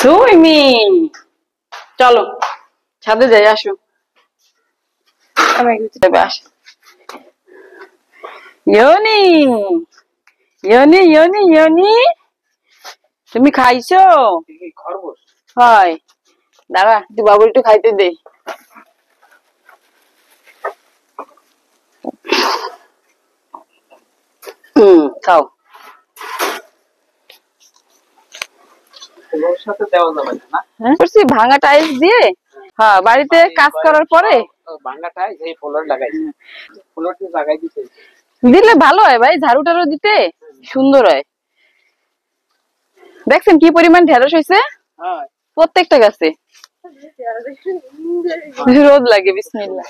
Swimming, চলো ছাদে যাই, আসো। ইয়নি ইয়নি ইয়নি ইয়নি, তুমি খাইছো? হয়, দাঁড়া তুই বাবু একটু খাইতে দে। খাও। ভাঙা টাইলস দিয়ে, হ্যাঁ বাড়িতে কাজ করার পরে ভাঙা টাইলস এই ফ্লোর লাগাইছি, ফ্লোরটা লাগাই দিতে দিলে ভালো হয় ভাই, ঝাড়ু টাড়ু দিতে সুন্দর হয়। দেখছেন কি পরিমাণ ঢেঁড়স হয়েছে প্রত্যেকটা গাছে। রোদ লাগে। বিসমিল্লাহ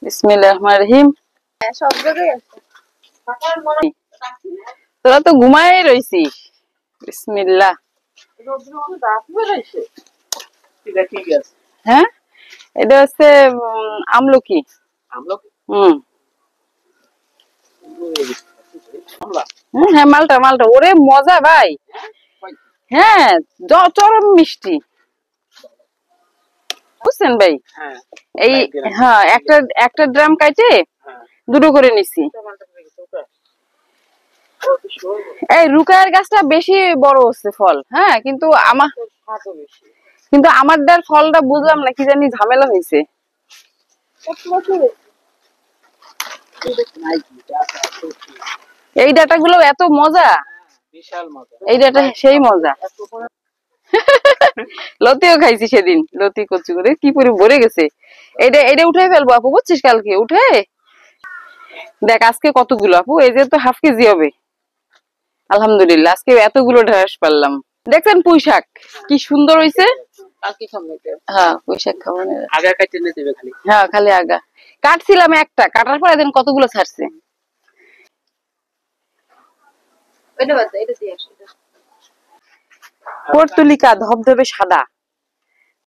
বিসমিল্লাহির রহমানির রহিম। সব জায়গায় আছে। তোরা তো ঘুমায় রইছিস। বিসমিল্লাহ। হ্যাঁ, এটা হচ্ছে আমলকি। হ্যাঁ মালটা মালটা, ওরে মজা ভাই। হ্যাঁ চরম মিষ্টি, বুঝছেন ভাই? এই হ্যাঁ একটা একটা ড্রাম কাটে দুটো করে নিছি। এই রুকায়ের গাছটা বেশি বড় হচ্ছে ফল, হ্যাঁ কিন্তু আমারটার ফলটা বুঝলাম না, কি জানি ঝামেলা হয়েছে। এই ডাটা গুলো এত মজা, এই ডাটা সেই মজা। লতিও খাইছি সেদিন, লতি কচু করে কি পরি ভরে গেছে। এটা এটা উঠে ফেলবো আপু, বুঝছিস? কালকে উঠে দেখ আজকে কতগুলো আপু, এই যে তো হাফ কেজি হবে। আলহামদুলিল্লাহ আজকে এতগুলো ঢেঁড়স পারলাম। দেখছেন পুঁই শাক কি সুন্দর হয়েছে। হ্যাঁ পুঁই শাক খাবো না, আগা কাটতে দেবে খালি। হ্যাঁ খালি আগা কাটছিলাম, একটা কাটার পর এখন কতগুলো ছাড়ছে। পর্তুলিকা ধবধবে সাদা।